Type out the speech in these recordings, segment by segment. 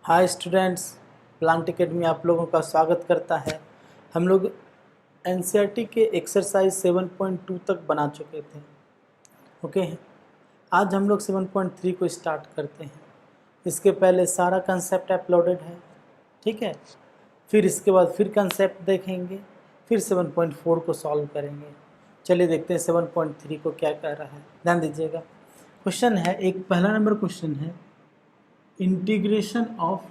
Hi students, plant academy आप लोगों का स्वागत करता है। हम लोग एनसीईआरटी के एक्सरसाइज 7.2 तक बना चुके थे। ओके, आज हम लोग 7.3 को स्टार्ट करते हैं। इसके पहले सारा कंसेप्ट अपलोडेड है, ठीक है। फिर इसके बाद फिर कंसेप्ट देखेंगे, फिर 7.4 को सॉल्व करेंगे। चलिए देखते हैं 7.3 को क्या कह रहा है। ध्यान दीजिएगा, क्वेश्चन है, एक पहला नंबर क्वेश्चन है, integration of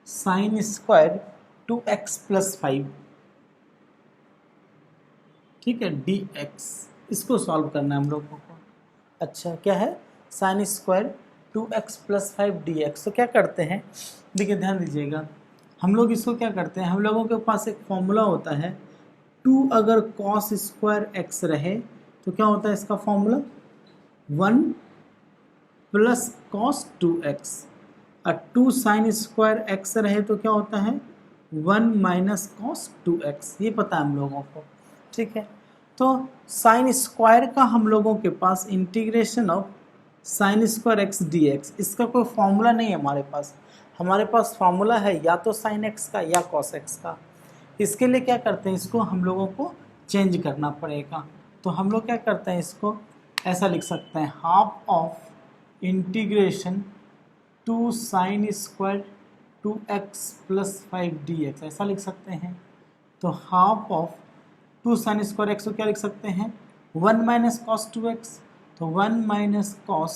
sine square 2x plus 5, ठीक है, dx। इसको सॉल्व करना है हम लोगों को। अच्छा, क्या है? Sine square 2x plus 5 dx। तो क्या करते हैं, देखिए ध्यान दीजिएगा, हम लोग इसको क्या करते हैं, हम लोगों के पास एक फॉर्मूला होता है, 2 अगर कॉस स्क्वायर x रहे तो क्या होता है इसका फॉर्मूला, 1 प्लस कॉस 2x। और 2 साइन स्क्वायर x रहे तो क्या होता है, 1 माइनस कॉस 2x। ये पता है हम लोगों को, ठीक है। तो साइन स्क्वायर का हम लोगों के पास integration of sine square x dx, इसका कोई फॉर्मूला नहीं है हमारे पास। हमारे पास फॉर्मूला है या तो साइन x का या कॉस x का। इसके लिए क्या करते हैं, इसको हम लोगों को चेंज करना पड़ेगा। तो हम लोग क्या करते हैं, इसको ऐसा लिख सकते हैं, half of integration 2 sine square 2x plus 5 dx, ऐसा लिख सकते हैं। तो half of 2 sign square x को क्या लिख सकते हैं, 1 माइनस कॉस 2x। तो 1 माइनस कॉस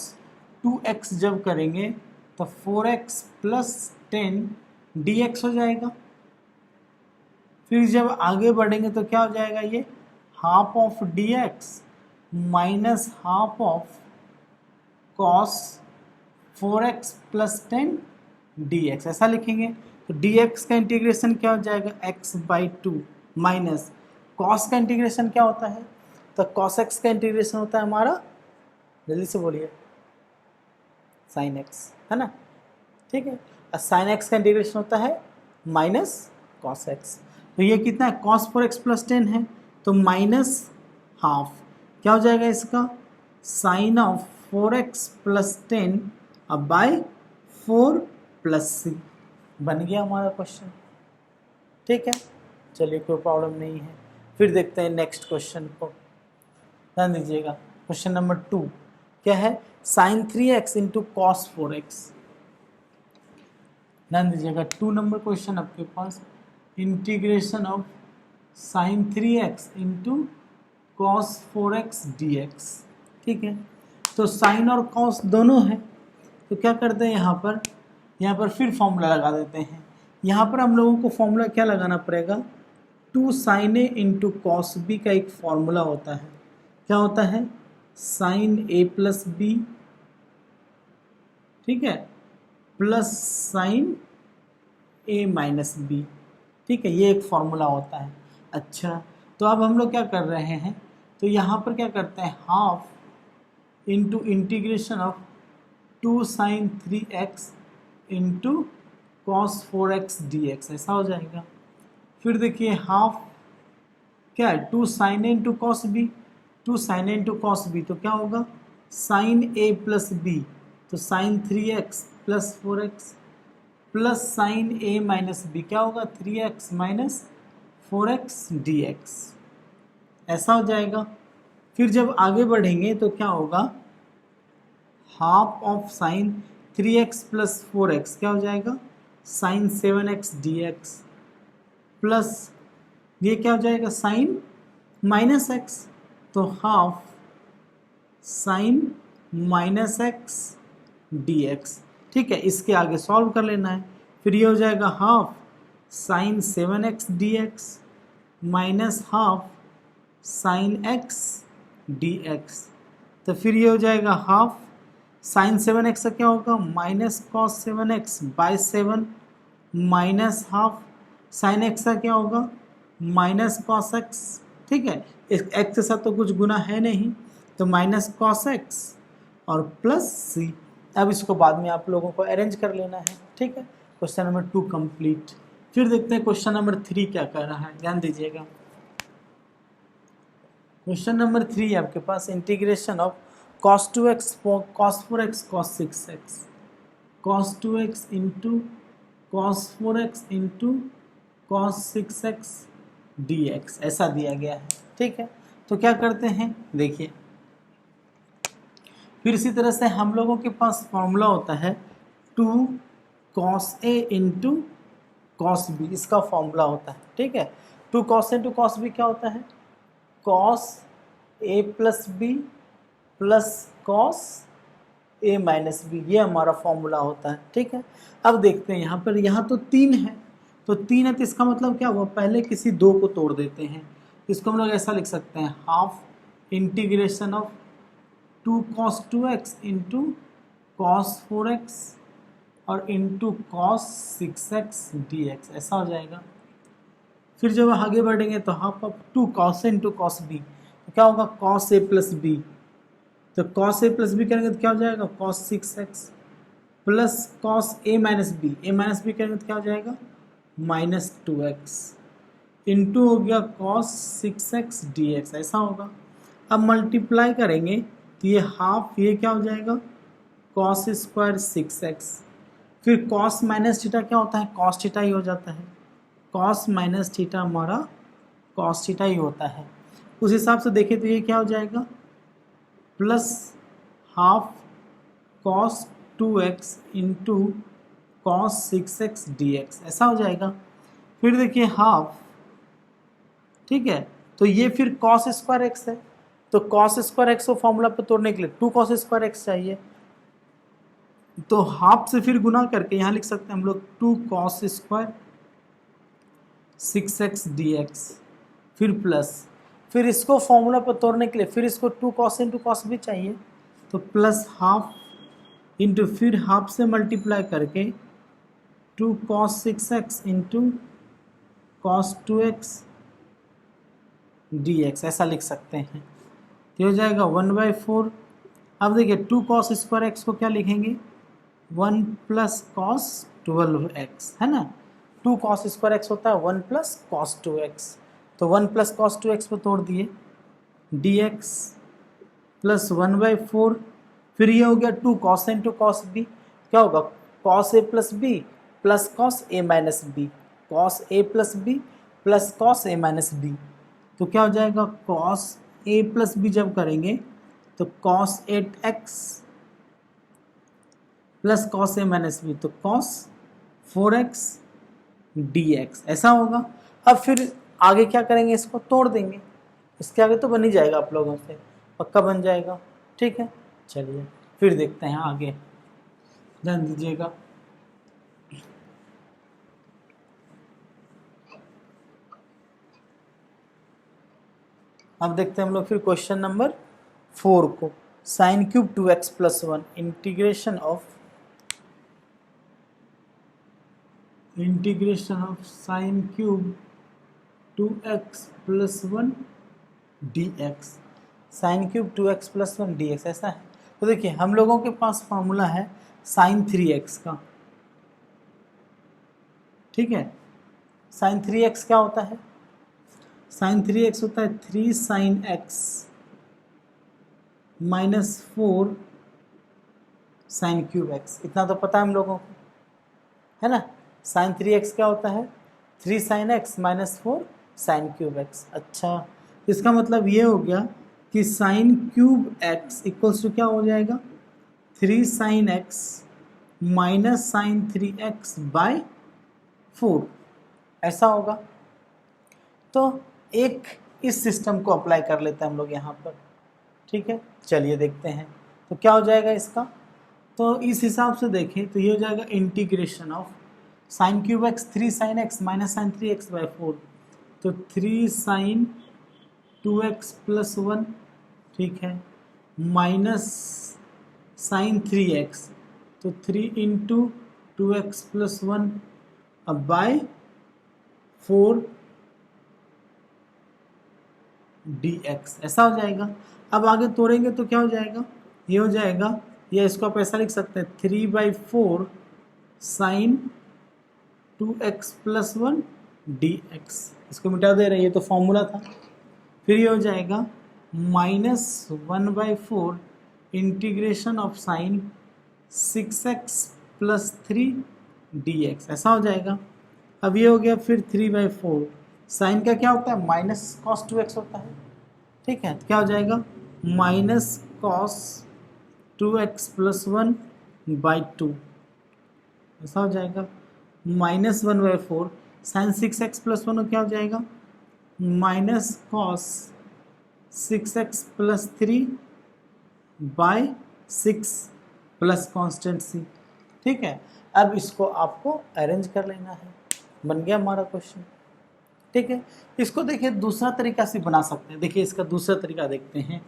2x जब करेंगे तो 4x प्लस 10 dx हो जाएगा। फिर जब आगे बढ़ेंगे तो क्या हो जाएगा, ये half of dx minus half of cos 4x plus 10 dx, ऐसा लिखेंगे। तो dx का इंटीग्रेशन क्या हो जाएगा, x/2 माइनस कॉस का इंटीग्रेशन क्या होता है, तो cos x का इंटीग्रेशन होता है हमारा, जल्दी से बोलिए, sin x, है ना, ठीक है। और sin x का इंटीग्रेशन होता है माइनस cos x। तो ये कितना है, cos 4x प्लस 10 है, तो माइनस हाफ क्या हो जाएगा इसका, साइन ऑफ 4x प्लस 10 अब बाय 4 प्लस c, बन गया हमारा क्वेश्चन, ठीक है। चलिए, कोई प्रॉब्लम नहीं है। फिर देखते हैं नेक्स्ट क्वेश्चन को। ध्यान दीजिएगा, क्वेश्चन नंबर 2 क्या है, sign 3x into cos 4x। ध्यान दीजिएगा, 2 नंबर क्वेश्चन आपके पास, integration of sine 3x into cos 4x dx, ठीक है। तो साइन और कॉस दोनों है, तो क्या करते हैं, यहाँ पर फिर फॉर्मूला लगा देते हैं। यहाँ पर हम लोगों को फॉर्मूला क्या लगाना पड़ेगा, 2 sine A into cos B का एक फॉर्मूला होता है। क्या होता है, साइन ए प्लस बी, ठीक है, plus sine A minus B, ठीक है, ये एक फॉर्मूला होता है। अच्छा, तो अब हम लोग क्या कर रहे हैं, तो यहाँ पर क्या करते हैं, half into integration of 2 sine 3x into cos 4x dx, ऐसा हो जाएगा। फिर देखिए हाफ क्या है, 2 sine A into cos B, 2 sine A into cos B, तो क्या होगा, साइन ए प्लस बी, तो sine 3x plus 4x plus sine A minus B, क्या होगा, 3x माइनस 4x dx, ऐसा हो जाएगा। फिर जब आगे बढ़ेंगे तो क्या होगा, half of sine 3x plus 4x क्या हो जाएगा, साइन 7x dx, प्लस ये क्या हो जाएगा, साइन माइनस x, तो half sine minus x dx, ठीक है। इसके आगे सॉल्व कर लेना है। फिर ये हो जाएगा half sine 7x dx minus half sine x dx, तो फिर ये हो जाएगा हाफ साइन 7x का क्या होगा, minus cos 7x by 7 minus half sine x का क्या होगा, माइनस कॉस x, ठीक है। इस x के साथ तो कुछ गुना है नहीं, तो माइनस कॉस x और प्लस c। अब इसको बाद में आप लोगों को अरेंज कर लेना है, ठीक है। Question number 2 complete. फिर देखते हैं क्वेश्चन नंबर 3 क्या कर रहा है, ध्यान दीजिएगा। क्वेश्चन नंबर 3 आपके पास, integration of cos 2x cos 4x cos 6x, cos 2x into cos 4x into cos 6x dx ऐसा दिया गया है। ठीक है, तो क्या करते हैं देखिए, फिर इसी तरह से हम लोगों के पास फॉर्मूला होता है 2 cos a into cos B, इसका फॉर्मूला होता है। ठीक है, 2 cos a into cos B क्या होता है, cos a plus B plus cos a minus B, ये हमारा फॉर्मूला होता है। ठीक है, अब देखते हैं यहाँ पर, यहाँ तो 3 है, तो 3 है तो इसका मतलब क्या हुआ, पहले किसी 2 को तोड़ देते हैं। इसको हम लोग ऐसा लिख सकते हैं, half integration of 2 cos 2x into cos 4x और इंटू कॉस 6x dx, ऐसा हो जाएगा। फिर जब आगे बढ़ेंगे तो half of 2 cos into cos B, तो क्या होगा cos a प्लस बी, तो cos a प्लस बी करेंगे तो क्या हो जाएगा cos 6x plus cos a minus B करेंगे तो क्या हो जाएगा माइनस 2x इंटू हो गया cos 6x dx, ऐसा होगा। अब मल्टीप्लाई करेंगे तो ये हाफ, ये क्या हो जाएगा cos स्क्वायर 6x, फिर cos माइनस थीटा क्या होता है cos थीटा ही हो जाता है, cos माइनस थीटा हमारा cos थीटा ही होता है। उस हिसाब से देखें तो ये क्या हो जाएगा plus half cos 2x into cos 6x dx, ऐसा हो जाएगा। फिर देखिए हाफ, ठीक है, तो ये फिर cos स्क्वायर x है, तो cos स्क्वायर x को फॉर्मूला पे तोड़ने के लिए 2 cos स्क्वायर x चाहिए, तो हाफ से फिर गुना करके यहाँ लिख सकते हैं हम लोग 2 cos स्क्वायर 6x dx, फिर प्लस, फिर इसको फॉर्मूला पर तोड़ने के लिए फिर इसको 2 cos इंटू कॉस भी चाहिए, तो प्लस हाफ इंटू फिर हाफ से मल्टीप्लाई करके 2 cos 6x into cos 2x dx, ऐसा लिख सकते हैं। तो हो जाएगा 1/4। अब देखिए 2 cos स्क्वायर x को क्या लिखेंगे 1 प्लस कॉस 12x, है ना, 2 cos स्क्वायर x होता है 1 प्लस कॉस 2x, तो 1 प्लस कॉस 2x पर तोड़ दिए dx प्लस 1/4, फिर ये हो गया 2 cos इंटू कॉस बी, क्या होगा cos a plus B plus cos a minus B, cos a plus B plus cos a minus B, तो क्या हो जाएगा cos a प्लस बी जब करेंगे तो cos 8x plus cos a minus B, तो cos 4x dx, ऐसा होगा। अब फिर आगे क्या करेंगे, इसको तोड़ देंगे, इसके आगे तो बन ही जाएगा, आप लोगों से पक्का बन जाएगा। ठीक है, चलिए फिर देखते हैं आगे, ध्यान दीजिएगा। अब देखते हैं हम लोग फिर क्वेश्चन नंबर 4 को, sine cube 2x plus 1 integration of sine cube 2x plus 1 dx, sine cube 2x plus 1 dx, ऐसा है। तो देखिए हम लोगों के पास फॉर्मूला है साइन 3x का, ठीक है, साइन 3x क्या होता है, साइन 3x होता है 3 sine x minus 4 sine cube x, इतना तो पता है हम लोगों को, है ना। साइन 3x क्या होता है 3 sine x minus 4 sine cube x। अच्छा, इसका मतलब ये हो गया कि sine cube x equals to क्या हो जाएगा 3 sine x minus sine 3x by 4, ऐसा होगा। तो एक इस सिस्टम को अप्लाई कर लेते हैं हम लोग यहाँ पर, ठीक है, चलिए देखते हैं तो क्या हो जाएगा इसका। तो इस हिसाब से देखें तो ये हो जाएगा integration of sine cube x 3 sine x minus sine 3x by 4, तो 3 साइन 2x प्लस 1, ठीक है, माइनस साइन 3x, तो 3 इंटू 2x प्लस 1 अब बाय 4 dx, ऐसा हो जाएगा। अब आगे तोड़ेंगे तो क्या हो जाएगा, ये हो जाएगा, या इसको आप ऐसा लिख सकते हैं 3/4 साइन 2x प्लस 1 dx, इसको मिटा दे रहे हैं, ये तो फॉर्मूला था। फिर ये हो जाएगा minus 1/4 integration of sign 6x plus 3 dx, ऐसा हो जाएगा। अब ये हो गया, फिर 3/4 साइन का क्या होता है, माइनस कॉस 2x होता है, ठीक है। तो क्या हो जाएगा, माइनस कॉस 2x प्लस 1/2, ऐसा हो जाएगा। -1/4 साइन 6x प्लस 1 क्या हो जाएगा, minus cos 6x plus 3/6 plus constant c, ठीक है। अब इसको आपको अरेंज कर लेना है, बन गया हमारा क्वेश्चन, ठीक है। इसको देखिए दूसरा तरीका से बना सकते हैं। देखिए इसका दूसरा तरीका देखते हैं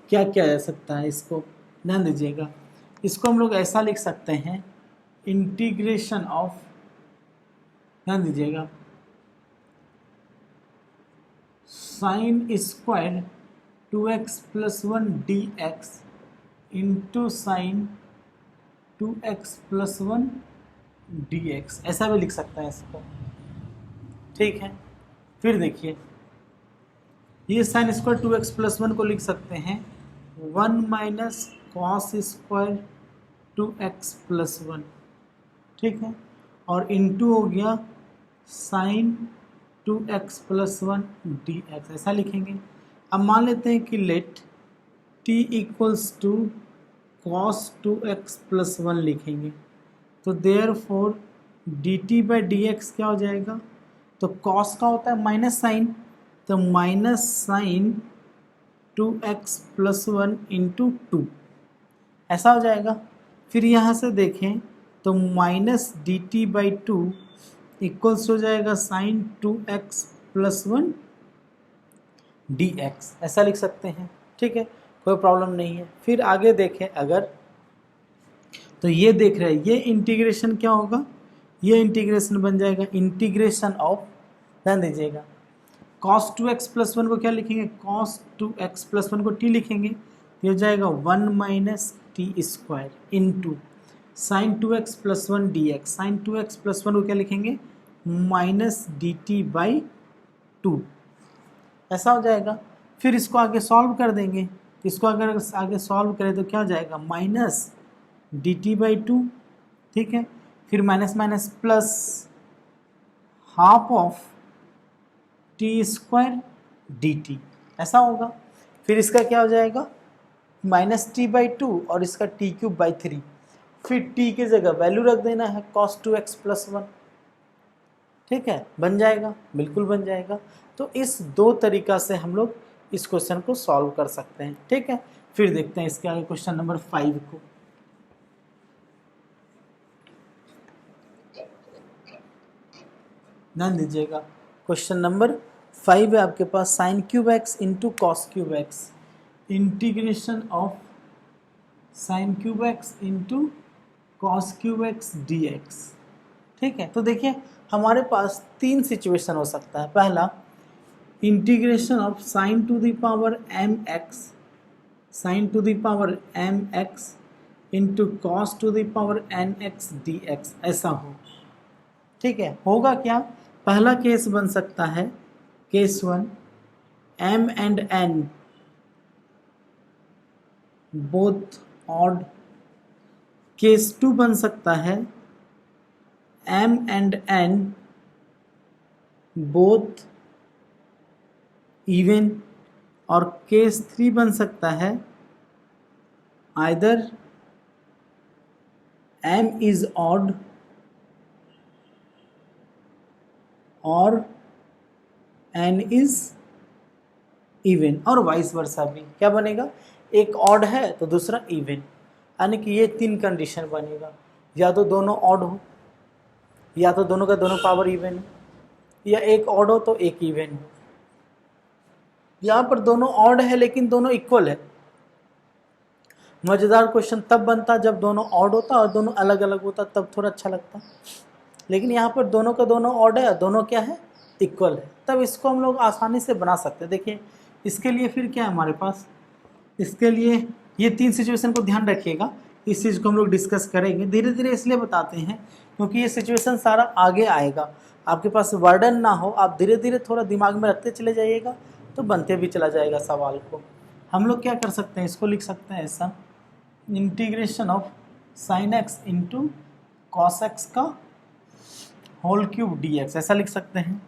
क्या क्या आ सकता है, इसको ध्यान दीजिएगा। इसको हम लोग ऐसा लिख सकते हैं, इंटीग्रेशन ऑफ, ध्यान दीजिएगा, sine square 2x plus 1 dx into sine 2x plus 1 dx, ऐसा भी लिख सकते हैं इसको, ठीक है। फिर देखिए ये साइन स्क्वायर 2x प्लस 1 को लिख सकते हैं 1 minus cos square 2x plus 1, ठीक है। और इंटू हो गया साइन 2x प्लस 1 dx, ऐसा लिखेंगे। अब मान लेते हैं कि let t equals to cos 2x plus 1 लिखेंगे, तो therefore dt by dx क्या हो जाएगा, तो कॉस का होता है माइनस साइन, तो minus sine 2x plus 1 into 2, ऐसा हो जाएगा। फिर यहाँ से देखें तो माइनस dt बाई 2 इक्वल्स हो जाएगा साइन 2x प्लस 1 dx, ऐसा लिख सकते हैं, ठीक है, कोई प्रॉब्लम नहीं है। फिर आगे देखें अगर, तो ये देख रहे हैं, ये इंटीग्रेशन क्या होगा, ये इंटीग्रेशन बन जाएगा इंटीग्रेशन ऑफ, ध्यान दीजिएगा, cos 2x प्लस 1 को क्या लिखेंगे, cos 2x प्लस 1 को t लिखेंगे, ये हो जाएगा 1 minus T square into sine 2x plus 1 dx, sine 2x plus 1 को क्या लिखेंगे, माइनस dt बाई 2, ऐसा हो जाएगा। फिर इसको आगे सॉल्व कर देंगे, इसको अगर आगे सॉल्व करें तो क्या हो जाएगा, माइनस dt बाई 2, ठीक है। फिर minus minus plus half of T square dt, ऐसा होगा। फिर इसका क्या हो जाएगा, माइनस टी बाई 2 और इसका टी क्यूब बाई 3, फिर t की जगह वैल्यू रख देना है cos 2x प्लस 1, ठीक है, बन जाएगा, बिल्कुल बन जाएगा। तो इस दो तरीका से हम लोग इस क्वेश्चन को सॉल्व कर सकते हैं, ठीक है। फिर देखते हैं इसके आगे क्वेश्चन नंबर 5 को। ध्यान दीजिएगा, क्वेश्चन नंबर 5 है आपके पास, sine cube x into cos cube x, integration of sine cube x into cos cube x D x, ठीक है। तो देखिए हमारे पास तीन सिचुएशन हो सकता है। पहला, integration of sine to the power M X, sine to the power M X into cos to the power N X D X, ऐसा हो, ठीक है। होगा क्या, पहला केस बन सकता है case 1, m and n both odd, case 2 बन सकता है m and n both even, और केस 3 बन सकता है आइदर m इज ऑड और n इज इवन, और वाइस वर्सा भी। क्या बनेगा, एक ऑड है तो दूसरा इवन, यानी कि ये तीन कंडीशन बनेगा, या तो दोनों ऑड हो, या तो दोनों का दोनों पावर इवन हो, या एक ऑड हो तो एक इवन हो। यहाँ पर दोनों ऑड है लेकिन दोनों इक्वल है। मज़ेदार क्वेश्चन तब बनता जब दोनों ऑड होता और दोनों अलग अलग होता, तब थोड़ा अच्छा लगता। लेकिन यहाँ पर दोनों का दोनों ऑड है और दोनों क्या है, इक्वल है, तब इसको हम लोग आसानी से बना सकते हैं। देखिए इसके लिए फिर क्या है हमारे पास, इसके लिए ये तीन सिचुएशन को ध्यान रखिएगा, इस चीज़ को हम लोग डिस्कस करेंगे धीरे धीरे, इसलिए बताते हैं क्योंकि ये सिचुएशन सारा आगे आएगा, आपके पास वर्डन ना हो, आप धीरे धीरे थोड़ा दिमाग में रखते चले जाइएगा तो बनते भी चला जाएगा सवाल को। हम लोग क्या कर सकते हैं, इसको लिख सकते हैं ऐसा, integration of sine x into cos x का होल क्यूब dx, ऐसा लिख सकते हैं।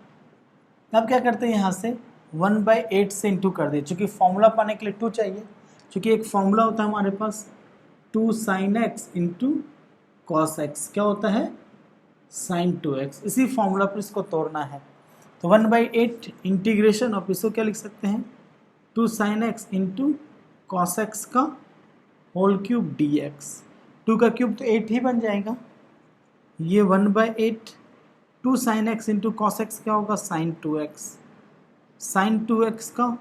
अब क्या करते हैं, यहाँ से 1/8 से इंटू कर दे, चूँकि फॉर्मूला पाने के लिए 2 चाहिए, चूँकि एक फॉर्मूला होता है हमारे पास 2 sin x into cos x, क्या होता है sin 2x, इसी फॉर्मूला पर इसको तोड़ना है। तो 1/8 इंटीग्रेशन ऑफ, इसको क्या लिख सकते हैं 2 sin x into cos x का होल क्यूब dx, 2 का क्यूब तो 8 ही बन जाएगा, ये 1/8 2 sin x into cos x क्या होगा sin 2x का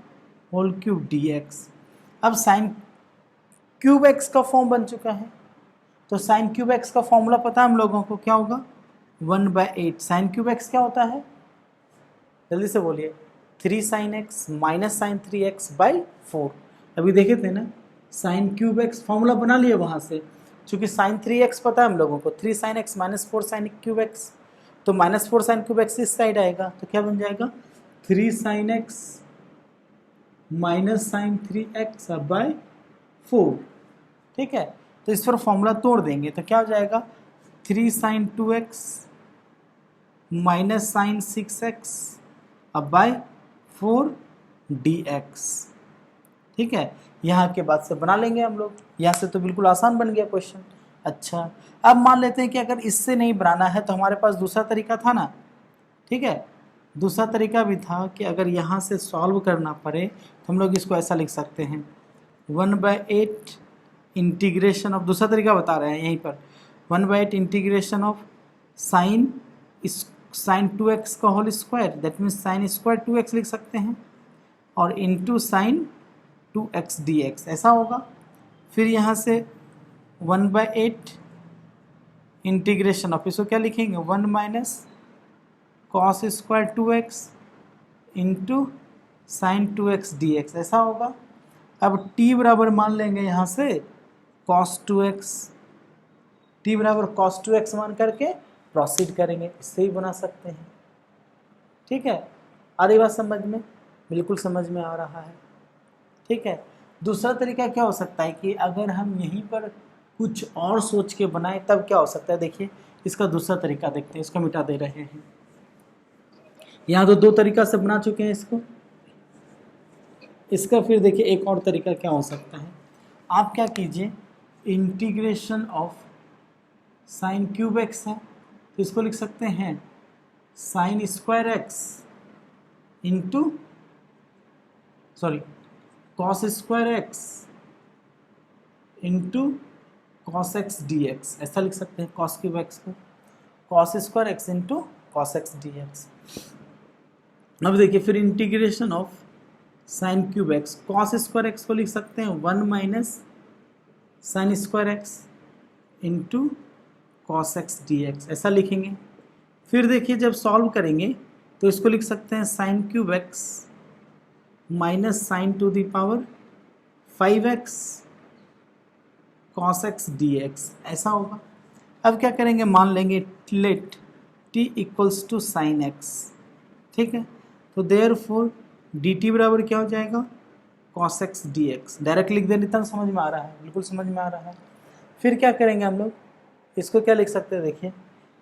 होल क्यूब dx। अब sin क्यूब x का फॉर्म बन चुका है, तो sin क्यूब x का फॉर्मूला पता है हम लोगों को, क्या होगा 1/8। sin क्यूब x क्या होता है, जल्दी से बोलिए, 3 sin x minus sin 3x/4। अभी देखे थे ना, sin क्यूब x फॉर्मूला बना लिए वहाँ से, चूँकि sin 3x पता है हम लोगों को, 3 sin x minus 4 sin cube x, तो माइनस 4 sin क्यूब x इस साइड आएगा, तो क्या बन जाएगा 3 sin x minus sin 3x/4। ठीक है, तो इस पर फॉर्मूला तोड़ देंगे तो क्या हो जाएगा 3 sin 2x minus sin 6x/4 dx। ठीक है, यहाँ के बाद से बना लेंगे हम लोग, यहाँ से तो बिल्कुल आसान बन गया क्वेश्चन। अच्छा, अब मान लेते हैं कि अगर इससे नहीं बनाना है तो हमारे पास दूसरा तरीका था ना। ठीक है, दूसरा तरीका भी था कि अगर यहाँ से सॉल्व करना पड़े तो हम लोग इसको ऐसा लिख सकते हैं 1/8 इंटीग्रेशन ऑफ, दूसरा तरीका बता रहे हैं यहीं पर, 1/8 इंटीग्रेशन ऑफ sin 2x का whole square, that means sin square 2x लिख सकते हैं, और इंटू sin 2x dx, ऐसा होगा। फिर यहाँ से 1/8 इंटीग्रेशन ऑफ, इसको क्या लिखेंगे 1 minus cos square 2x into sine 2x dx, ऐसा होगा। अब t बराबर मान लेंगे यहाँ से cos 2x, t बराबर cos 2x मान करके प्रोसीड करेंगे, इससे ही बना सकते हैं। ठीक है, आधी बात समझ में, बिल्कुल समझ में आ रहा है। ठीक है, दूसरा तरीका क्या हो सकता है कि अगर हम यहीं पर कुछ और सोच के बनाएं तब क्या हो सकता है, देखिए इसका दूसरा तरीका देखते हैं, इसको मिटा दे रहे हैं। यहाँ तो 2 तरीका से बना चुके हैं इसको, इसका फिर देखिए एक और तरीका क्या हो सकता है। आप क्या कीजिए, integration of sine cube x है तो इसको लिख सकते हैं sine square x into cos square x into cos X D X, ऐसा लिख सकते हैं कॉस क्यूब एक्स को, cos square x into cos X D x. अब देखिए फिर integration of sine cube x, cos square x को लिख सकते हैं 1 minus sine square x into cos X D X, ऐसा लिखेंगे। फिर देखिए जब सॉल्व करेंगे तो इसको लिख सकते हैं sine cube X minus sine to the power 5x cos X D X, ऐसा होगा। अब क्या करेंगे, मान लेंगे let t equals to sine X. ठीक है, तो देयर फोर डी टी बराबर क्या हो जाएगा cos X D x, direct लिख देने तक समझ में आ रहा है, बिल्कुल समझ में आ रहा है। फिर क्या करेंगे हम लोग, इसको क्या लिख सकते हैं, देखिए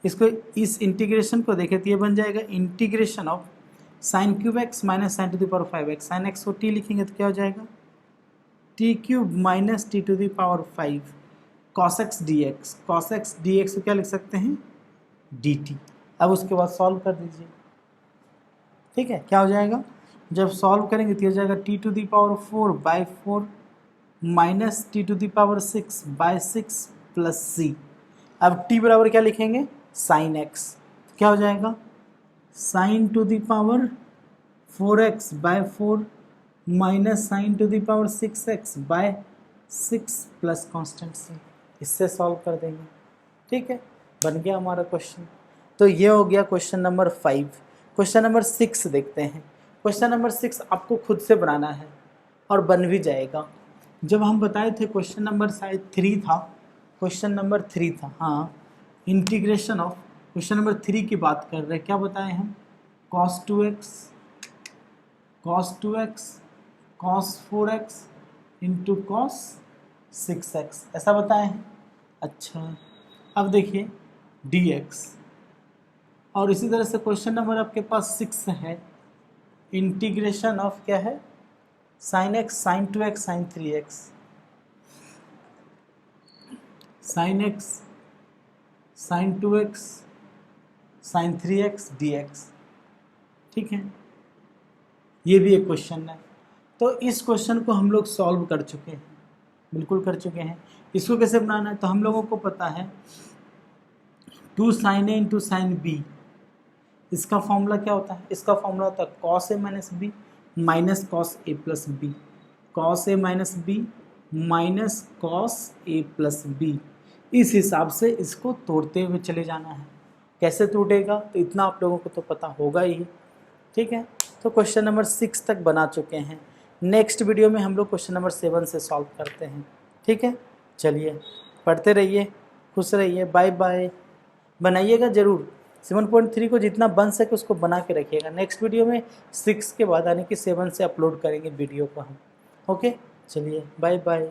इसको, इस इंटीग्रेशन को देखें तो ये बन जाएगा integration of sine cube X minus sine to the power 5x, sine X को t लिखेंगे तो क्या हो जाएगा T cube minus T to the power 5 cos X D X, cos X D X को क्या लिख सकते हैं डी टी। अब उसके बाद सॉल्व कर दीजिए। ठीक है, क्या हो जाएगा, जब सॉल्व करेंगे तो हो जाएगा t to the power 4/4 minus T to the power 6/6 plus C. अब t बराबर क्या लिखेंगे साइन एक्स, क्या हो जाएगा sine to the power 4x/4 minus sine to the power 6x/6 plus constant C, इससे सॉल्व कर देंगे। ठीक है, बन गया हमारा क्वेश्चन। तो ये हो गया क्वेश्चन नंबर 5। क्वेश्चन नंबर 6 देखते हैं। क्वेश्चन नंबर 6 आपको खुद से बनाना है और बन भी जाएगा। जब हम बताए थे क्वेश्चन नंबर शायद 3 था, क्वेश्चन नंबर 3 था, हाँ, इंटीग्रेशन ऑफ, क्वेश्चन नंबर 3 की बात कर रहे हैं, क्या बताए हम cos 2x cos 4x into cos 6x, ऐसा बताए हैं। अच्छा, अब देखिए dx और इसी तरह से क्वेश्चन नंबर आपके पास 6 है, इंटीग्रेशन ऑफ क्या है, sine X sine 2x sine 3x, sine X sine 2x sine 3x dx। ठीक है, ये भी एक क्वेश्चन है। तो इस क्वेश्चन को हम लोग सॉल्व कर चुके हैं, बिल्कुल कर चुके हैं। इसको कैसे बनाना है, तो हम लोगों को पता है 2 sin a into sine B, इसका फॉर्मूला क्या होता है, इसका फॉर्मूला होता है cos a minus B minus cos a plus B, cos a minus B minus cos a plus B. इस हिसाब से इसको तोड़ते हुए चले जाना है। कैसे टूटेगा, तो इतना आप लोगों को तो पता होगा ही। ठीक है, तो क्वेश्चन नंबर 6 तक बना चुके हैं। नेक्स्ट वीडियो में हम लोग क्वेश्चन नंबर 7 से सॉल्व करते हैं। ठीक है, चलिए पढ़ते रहिए, खुश रहिए, बाय बाय। बनाइएगा ज़रूर, 7.3 को जितना बन सके उसको बना के रखिएगा। नेक्स्ट वीडियो में 6 के बाद यानी कि 7 से अपलोड करेंगे वीडियो को हम। ओके, चलिए बाय बाय।